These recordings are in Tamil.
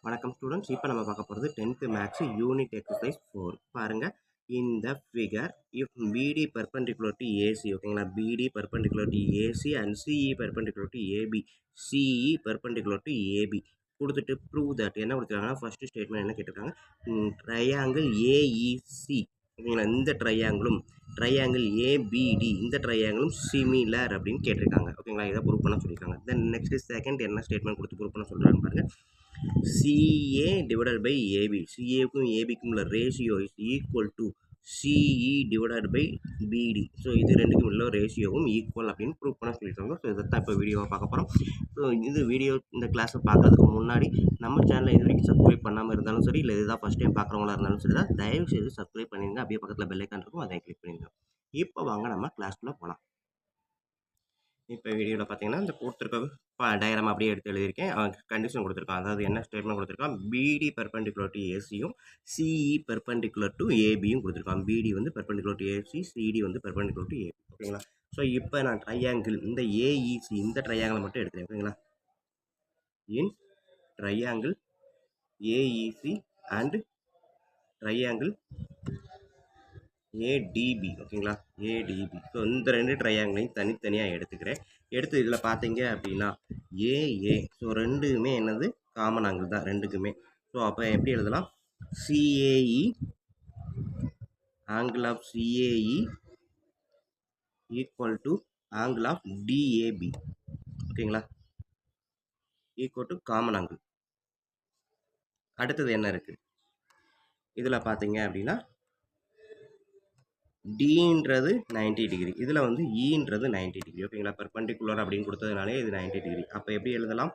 வணக்கம் ஸ்டூடெண்ட்ஸ். இப்போ நம்ம பார்க்க போகிறது 10th மேக்ஸ் யூனிட் எக்ஸசைஸ் 4. பாருங்கள், இந்த figure if BD perpendicular to AC, ஓகேங்களா, BD perpendicular to AC and CE perpendicular to AB, CE perpendicular to AB கொடுத்துட்டு ப்ரூவ் தட் என்ன கொடுத்துருக்காங்கன்னா, ஃபஸ்ட்டு ஸ்டேட்மெண்ட் என்ன கேட்டிருக்காங்க, ட்ரையாங்கிள் ஏஇசி, ஓகேங்களா, இந்த ட்ரையாங்கிள் ஏபிடி, இந்த ட்ரையாங்கிளும் சிமிலர் அப்படின்னு கேட்டிருக்காங்க. ஓகேங்களா, இதை ப்ரூவ் பண்ண சொல்லியிருக்காங்க. தென் நெக்ஸ்ட் செகண்ட் என்ன ஸ்டேட்மெண்ட் கொடுத்து ப்ரூவ் பண்ண சொல்கிறாங்க பாருங்கள். CA divided by AB, CAக்கும் ABக்கும் உள்ள ratio is equal to CE divided by BD. So இது ரெண்டுக்கும் உள்ள ரேஷியோவும் ஈக்குவல் அப்படின்னு ப்ரூவ் பண்ண சொல்லியிருக்காங்க. ஸோ இதை தான் இப்போ வீடியோவை பார்க்க போகிறோம். ஸோ இது வீடியோ இந்த கிளாஸை பார்க்கறதுக்கு முன்னாடி நம்ம சேனலை இது வரைக்கும் சப்ஸ்கிரைப் பண்ணாமல் இருந்தாலும் சரி, இல்லை இதுதான் ஃபஸ்ட் டைம் பார்க்குறவங்களா இருந்தாலும் சரி தான், தயவு செய்து சப்ஸ்கிரைப் பண்ணிடுங்க. அப்படியே பக்கத்தில் பெல் ஐக்கான் இருக்கும், அதை கிளிக் பண்ணிடுங்க. இப்போ வாங்க நம்ம கிளாஸ்க்குள்ளே போகலாம். இப்போ வீடியோவில் பார்த்தீங்கன்னா இந்த கொடுத்துருக்க டயக்ராம் அப்படியே எடுத்து எழுதியிருக்கேன். கண்டிஷன் கொடுத்துருக்கான், அதாவது என்ன ஸ்டேட்மெண்ட் கொடுத்துருக்கான், பிடி பெர்பெண்டிகுலர் டு ஏசியும் சிஇ பெர்பெண்டிகுலர் டு ஏபியும் கொடுத்துருக்கான். பிடி வந்து பெர்பெண்டிகுலர் டு ஏசி, சிடி வந்து பெர்பெண்டிகுலர் டு ஏபி. ஓகேங்களா. ஸோ இப்போ நான் ட்ரையாங்கிள் இந்த ஏஇசி இந்த ட்ரையாங்கிளை மட்டும் எடுத்துக்கிறேன். ஓகேங்களா, இன் triangle AEC and triangle ATP, ஓகேங்களா, ஏடிபி. ஸோ இந்த ரெண்டு ட்ரையாங்கிளையும் தனித்தனியாக எடுத்துக்கிறேன். எடுத்து இதில் பார்த்தீங்க அப்படின்னா ஏஏ, ஸோ ரெண்டுமே என்னது காமன் ஆங்கிள் தான் ரெண்டுக்குமே. ஸோ அப்போ எப்படி எழுதலாம், CAE, angle of CAE equal to angle of DAB, ஓகேங்களா, ஈக்குவல் டு காமன் ஆங்கிள். அடுத்தது என்ன இருக்குது இதில் பார்த்தீங்க அப்படின்னா, டின்றது 90 டிகிரி, இதில் வந்து ஈன்றது 90 டிகிரி. ஓகேங்களா, பெர்பெண்டிகுலர் அப்படின்னு கொடுத்ததுனாலே இது 90 டிகிரி. அப்போ எப்படி எழுதலாம்,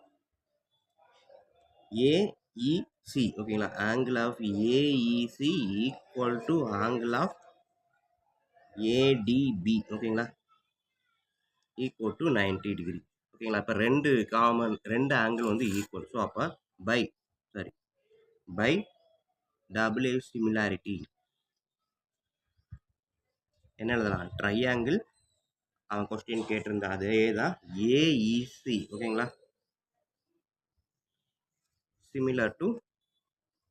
ஏஇசி, ஓகேங்களா, angle of AEC equal to angle of ADB, ஓகேங்களா, ஈக்குவல் டு 90 டிகிரி. ஓகேங்களா, இப்போ ரெண்டு ஆங்கிள் வந்து ஈக்குவல். ஸோ அப்போ பை டபுள் ஏ சிமிலாரிட்டி என்ன எழுதலாம், ட்ரையாங்கிள் அவன் கொஸ்டின் கேட்டிருந்தா அதே தான் ஏஇசி, ஓகேங்களா, சிமிலர் டு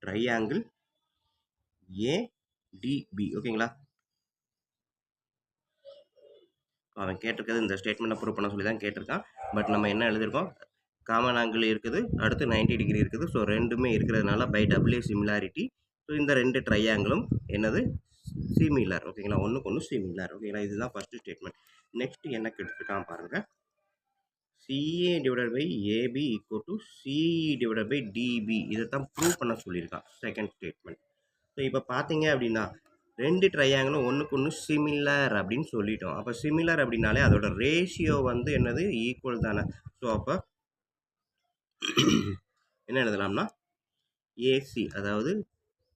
ட்ரையாங்கிள் ஏடிபி, ஓகேங்களா. அவன் கேட்டிருக்கிறது இந்த ஸ்டேட்மெண்ட்டை ப்ரூவ் பண்ண சொல்லி தான் கேட்டிருக்கான். பட் நம்ம என்ன எழுதியிருக்கோம், காமன் ஆங்கிள் இருக்குது, அடுத்து 90 டிகிரி இருக்குது. ஸோ ரெண்டுமே இருக்கிறதுனால பை டபுள்யூ சிமிலாரிட்டி. ஸோ இந்த ரெண்டு ட்ரையாங்கிளும் என்னது சிமிலர், ஓகேங்களா, ஒன்றுக்கு ஒன்று சிமிலர். ஓகேங்களா, இதுதான் ஃபஸ்ட்டு ஸ்டேட்மெண்ட். நெக்ஸ்ட் என்ன கேட்டிருக்கான் பாருங்கள், CA divided by AB equal to CE divided by DB, இதை தான் ப்ரூவ் பண்ண சொல்லியிருக்கான் செகண்ட் ஸ்டேட்மெண்ட். ஸோ இப்போ பார்த்தீங்க அப்படின்னா ரெண்டு ட்ரையாங்கிளும் ஒன்றுக்கு ஒன்று சிமிலர் அப்படின்னு சொல்லிட்டோம். அப்போ சிமிலர் அப்படின்னாலே அதோட ரேஷியோ வந்து என்னது ஈக்குவல் தானே. ஸோ அப்போ என்ன எழுதலாம்னா, ஏசி, அதாவது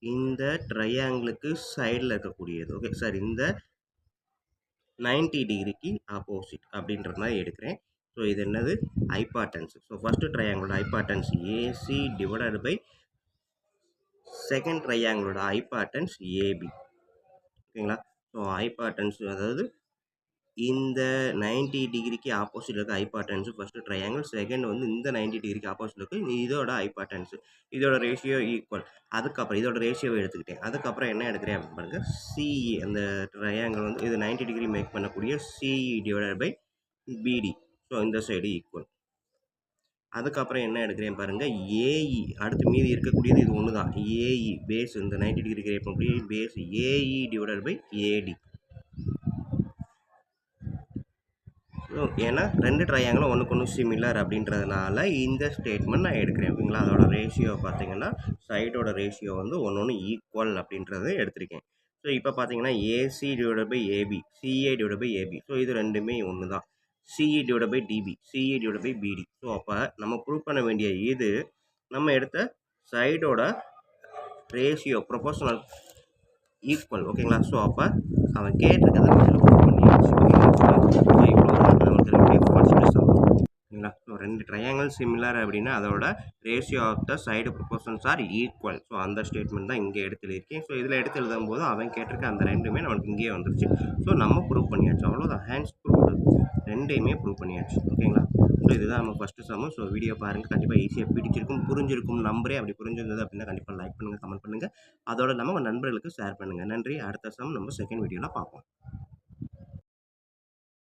இந்த ட்ரையாங்கிளுக்கு சைடில் இருக்கக்கூடியது, ஓகே சார், இந்த 90 டிகிரிக்கு ஆப்போசிட் அப்படின்ற மாதிரி எடுக்கிறேன். ஸோ இது என்னது ஹைபாட்டன்ஸ். ஸோ ஃபஸ்ட்டு ட்ரையாங்கிளோட hypotenuse AC divided by second ட்ரையாங்கிளோட ஹைபாட்டன்ஸ் ஏபி, ஓகேங்களா. ஸோ ஹைபாட்டன்ஸ் அதாவது இந்த 90 டிகிரிக்கு ஆப்போசிட் இருக்க ஹைபாட்டன்ஸு ஃபஸ்ட்டு ட்ரையாங்கிள், செகண்ட் வந்து இந்த 90 டிகிரிக்கு ஆப்போசிட் இருக்குது இதோட ஹைபாட்டன்ஸு, இதோட ரேஷியோ ஈக்குவல். அதுக்கப்புறம் இதோட ரேஷியோவை எடுத்துக்கிட்டேன். அதுக்கப்புறம் என்ன எடுக்கிறேன் அப்படின்னு பாருங்கள், சிஇ, அந்த ட்ரையாங்கிள் வந்து இது 90 டிகிரி மேக் பண்ணக்கூடிய CE divided by BD. So இந்த சைடு ஈக்குவல். அதுக்கப்புறம் என்ன எடுக்கிறேன் பாருங்கள், ஏஇ, அடுத்து மீதி இருக்கக்கூடியது இது ஒன்று தான், ஏஇ பேஸ், இந்த 90 டிகிரி கிரியேட் பண்ணக்கூடிய base AE divided by AD. ஏன்னா ரெண்டு ட்ரையாங்கிளும் ஒன்றுக்கு ஒன்று சிமிலர் அப்படின்றதுனால இந்த ஸ்டேட்மெண்ட் நான் எடுக்கிறேன். ஓகேங்களா, அதோட ரேஷியோ பார்த்தீங்கன்னா சைடோட ரேஷியோ வந்து ஒன்று ஈக்குவல் அப்படின்றது எடுத்திருக்கேன். ஸோ இப்போ பார்த்தீங்கன்னா AC divided by AB, CA divided by AB, so இது ரெண்டுமே ஒன்று தான். CE divided by DB, CE divided by BD. So அப்போ நம்ம ப்ரூவ் பண்ண வேண்டிய இது நம்ம எடுத்த சைடோட ரேஷியோ ப்ரொபோஷனல் ஈக்குவல், ஓகேங்களா. ஸோ அப்போ அவன் கேட்டிருக்கிறத நம்ம ப்ரூவ் பண்ணியாச்சு. ஓகேங்களா, ஸோ ரெண்டு ட்ரையாங்கிள் சிமிலர் அப்படின்னா அதோட ratio of the side proportions are equal. So அந்த ஸ்டேட்மெண்ட் தான் இங்கே எடுத்து எழுதியிருக்கேன். ஸோ இதில் எடுத்து எழுதும் போது அவன் கேட்டிருக்க அந்த ரெண்டுமே நமக்கு இங்கேயே வந்துருச்சு. ஸோ நம்ம ப்ரூவ் பண்ணியாச்சு, அவ்வளோதான், ஹேண்ட்ஸ் ப்ரூவ்டு. 2யுமே ப்ரூவ் பண்ணியாச்சு. ஓகேங்களா? ஸோ இதுதான் நம்ம ஃபர்ஸ்ட்டு சம்மு. ஸோ வீடியோ பாருங்க. கண்டிப்பா ஈஸியா பிடிச்சிருக்கும், புரிஞ்சிருக்கும் நம்புறேன். அப்படி புரிஞ்சிருந்தது அப்படின்னா கண்டிப்பா லைக் பண்ணுங்க, கமெண்ட் பண்ணுங்க. அதோட இல்லாம உங்க நண்பர்களுக்கு ஷேர் பண்ணுங்க. நன்றி. அடுத்த சம் நம்ம செகண்ட் வீடியோல பார்ப்போம்.